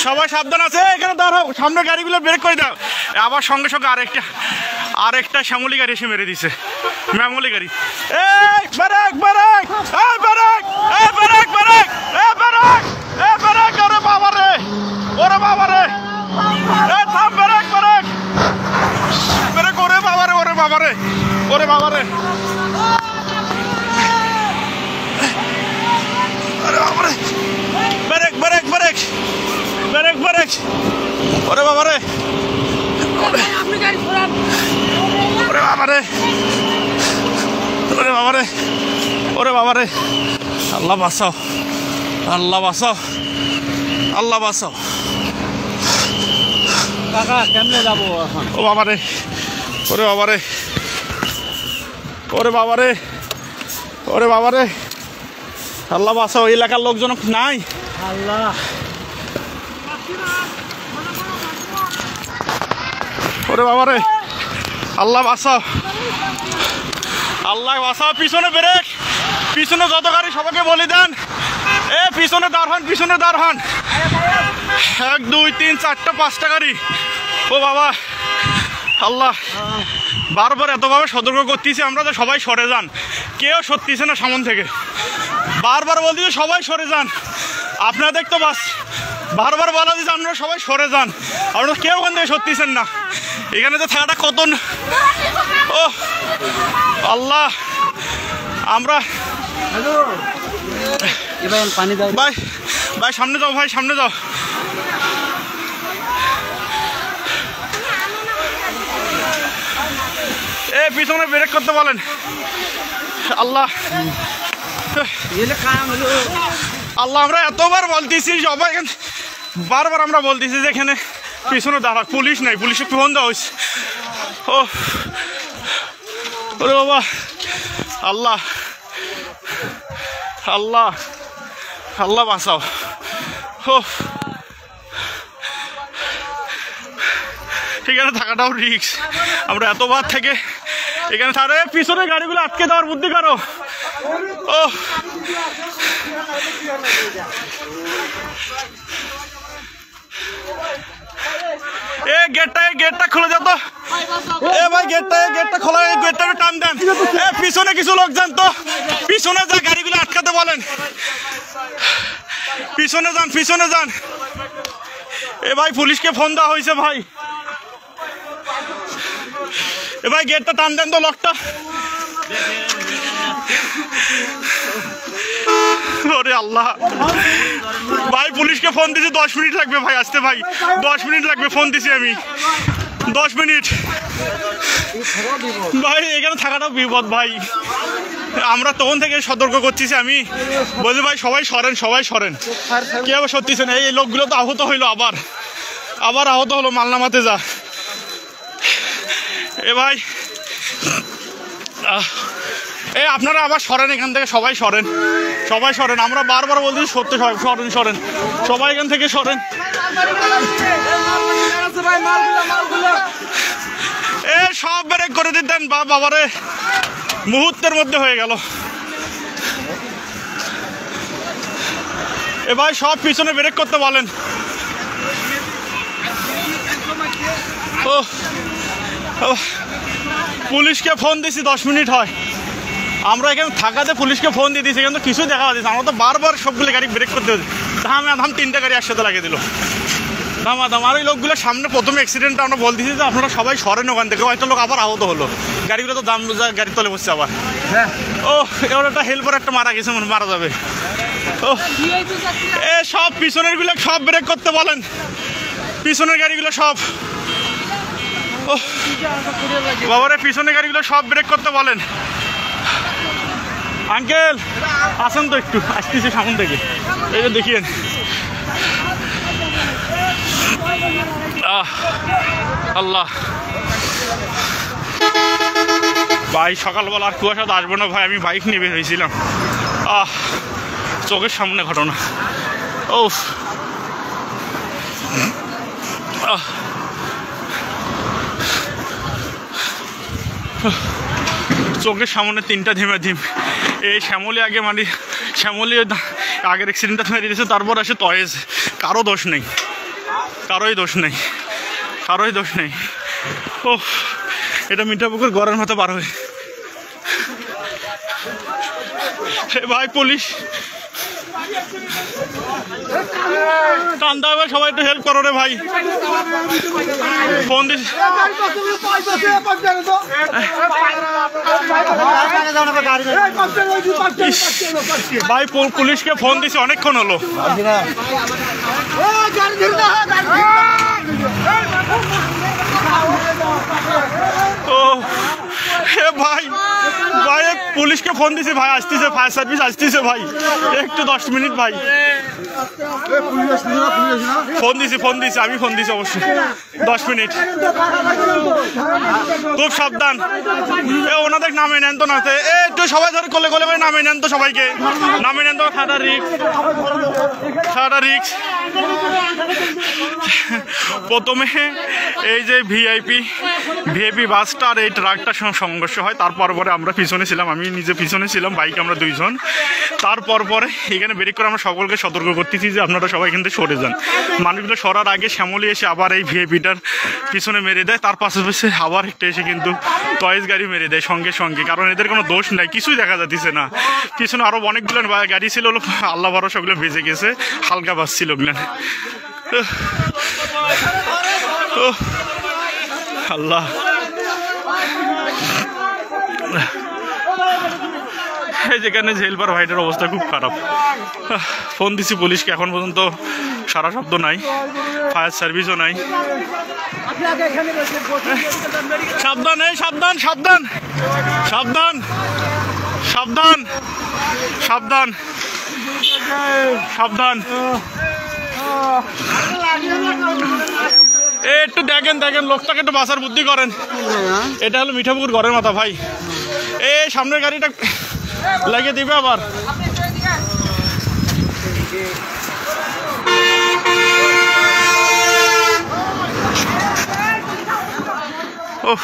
সবাই সাবধান আছে, এখানে দাঁড়াও, সামনে গাড়িগুলো ব্রেক করে দাও। আবার সঙ্গে সঙ্গে আরেকটা শ্যামলি গাড়ি এসে মেরে দিছে, ম্যামলি গাড়ি। এই ব্রেক ব্রেক, এই ব্রেক, এই ব্রেক ব্রেক, এই ব্রেক, এই ব্রেক, ওরে বাবা রে, ওরে বাবা রে, এই থাম, ব্রেক ব্রেক ব্রেক, ওরে বাবা রে, ওরে বাবা রে, ওরে বাবা রে, ওরে বাবা রে, break break break break break, ওরে বাবা রে, ওরে বাবা রে, ওরে বাবা রে, ওরে বাবা রে, আল্লাহ বাঁচাও, আল্লাহ বাঁচাও, আল্লাহ বাঁচাও। কাকা কেমনে যাবো এখন? ও বাবা রে, ওরে বাবা রে, ওরে বাবা রে, ওরে বাবা রে, আল্লাহ বাঁচাও। এলাকার লোকজন নাই, আল্লাহ, ওরে বাবা রে, আল্লাহ বাঁচাও, আল্লাহ বাঁচাও। পিছনে ব্রেক, পিছনে যত গাড়ি সবাইকে বলে দেন, এ পিছনে দাঁড় হন, পিছনে দাঁড় হন। 1 2 3 4টা 5টা গাড়ি। ও বাবা, আল্লাহ বারবার এতভাবে সতর্ক করতেছি আমরা যে সবাই সরে যান, কেউ সরতেছে না সামন থেকে, বারবার বলতেছে সবাই সরে যান। আপনাদের তো বাস বারবার বলা দিচ্ছে আপনারা সবাই সরে যান, আপনারা কেউ ওখান থেকে সরতেছেন না। এখানে তো থাকাটা কত, ও আল্লাহ, আমরা ভাই ভাই সামনে যাও, ভাই সামনে যাও। এ পিছনে ব্রেক করতে বলেন। আল্লাহ আল্লাহ, আমরা এতবার বলতেছি সবাই, বারবার আমরা বলতেছি যে এখানে পিছনে দাঁড়া, পুলিশ নাই, পুলিশে ফোন দেওয়া হয়েছে। ও ওরে বাবা, আল্লাহ আল্লাহ, আল্লাহ বাঁচাও। ও এখানে থাকাটাও রিস্ক, আমরা এতবার থেকে এখানে থাকলে পিছনে গাড়িগুলো আটকে দেওয়ার বুদ্ধি করো। ও এ গেটটা খুলে যেত, এ ভাই গেটটা খোলা, গেটটা টান দেন। এ পিছনে কিছু লোক যান তো, পিছনে যা গাড়িগুলো আটকাতে বলেন, পিছনে যান, পিছনে যান। এ ভাই পুলিশকে ফোন দেওয়া হয়েছে ভাই, এ ভাই গেটটা টান দেন তো, লকটা। ওরে আল্লাহ, ভাই পুলিশকে ফোন দিছি, 10 মিনিট লাগবে ভাই আসতে, ভাই 10 মিনিট লাগবে, ফোন দিছি আমি 10 মিনিট। ভাই এখানে থাকাটাও বিপদ ভাই, আমরা তখন থেকে সতর্ক করছি, আমি বলছি ভাই সবাই সরেন, সবাই সরেন, কেউ সত্যিছে না। এই লোকগুলো তো আহত হইলো, আবার আহত হলো, মালনামাতে যা। এ ভাই এ আপনারা আবার সরেন এখান থেকে, সবাই সরেন, সবাই সরেন, আমরা বারবার বলছি সত্যি, সবাই সরেন, সরেন, সবাই এখান থেকে সরেন। এ সব ব্রেক করে দিতেন, বাবারে মুহূর্তের মধ্যে হয়ে গেল। এ ভাই সব পিছনে ব্রেক করতে বলেন। ও পুলিশকে ফোন দিছি, 10 মিনিট হয়, আমরা এখানে থাকাতে পুলিশকে ফোন দিয়ে দিয়েছি, কিন্তু কিছুই দেখা যাচ্ছে, আমরা তো বারবার সবগুলো গাড়ি ব্রেক করতে হচ্ছে, ধাম 3টা গাড়ি একসাথে লাগিয়ে দিল, ধামাধাম। আর ওই লোকগুলো সামনে প্রথম অ্যাক্সিডেন্টটা আমরা বলতেছি যে আপনারা সবাই সরেন ওখান থেকে, একটা লোক আবার আহত হলো, গাড়িগুলো তো দাম গাড়ির তলে বসছে আবার। ও এবার একটা হেল্পার একটা মারা গেছে, মারা যাবে। ও এ সব পিছনের গুলো সব ব্রেক করতে বলেন, পিছনের গাড়িগুলো সব। ও বাবারে পিছনের গাড়িগুলো সব ব্রেক করতে বলেন। আঙ্কেল আসেন তো, একটু আসতেছি সামন থেকে, এই যে দেখিয়েন। আল্লাহ ভাই, সকালবেলা আর কুয়াশা তো আসবো না ভাই, আমি বাইক নিয়ে বের হয়েছিলাম, চোখের সামনে ঘটনা। ও চোখের সামনে 3টা ধিম, এই শ্যামলি আগে, মানে শ্যামলি আগের অ্যাক্সিডেন্টটা মেরে দিয়েছে, তারপর আসে তয়েজ, কারো দোষ নেই, কারোই দোষ নেই, কারোই দোষ নেই। ও এটা মিঠাপুকুর গড়ের মতো পার হয়ে ভাই পুলিশ টানতে হবে, সবাই একটু হেল্প করো রে ভাই। ফোন দিস ভাই, পুলিশকে ফোন দিছি অনেকক্ষণ হলো। ও ভাই ভাই পুলিশকে ফোন দিছি ভাই, আসতেছে, ফায়ার সার্ভিস আসতেছে ভাই, একটু 10 মিনিট ভাই। ফোন দিছি আমি, ফোন দিছি অবশ্যই, 10 মিনিট। খুব সাবধান, ওনাদের নামে নেন তো না, একটু সবাই ধরে কোলে কোলে করে নামে নেন তো, সবাইকে নামে নেন তো। ঠাডা রিক্স। প্রথমে এই যে ভিআইপি বাসটা আর এই ট্রাকটার সঙ্গে সংঘর্ষ হয়, তারপর পরে আমরা পিছনে ছিলাম, আমি নিজে পিছনে ছিলাম, বাইকে আমরা 2 জন। তারপর পরে এখানে ব্রেক করে আমরা সকলকে সতর্ক করতেছি যে আপনারা সবাই এখান থেকে সরে যান। মানুষগুলো সরার আগে শ্যামলী এসে আবার এই ভিআইপিটার পিছনে মেরে দেয়, তার পাশাপাশি আবার একটা এসে কিন্তু টয়েস গাড়ি মেরে দেয় সঙ্গে সঙ্গে, কারণ এদের কোনো দোষ নাই, কিছুই দেখা যাচ্ছে না। পিছনে আরও অনেকগুলো গাড়ি ছিল, আল্লাহ ভরসা ওগুলো ভেজে গেছে, হালকা বাস ছিল ওগুলো। আল্লাহ, যেখানে জেলপার ভাইটার অবস্থা খুব খারাপ। ফোন দিছি পুলিশকে, এখন পর্যন্ত সারা শব্দ নাই, ফায়ার সার্ভিসও নাই। সাবধান, এই সাবধান সাবধান সাবধান সাবধান সাবধান সাবধান। একটু দেখেন লোকটাকে একটু বাঁচার বুদ্ধি করেন। এটা হলো মিঠাপুকুর ঘরের মাথা ভাই, এই সামনের গাড়িটা লাগিয়ে দিবে আবার। ওহ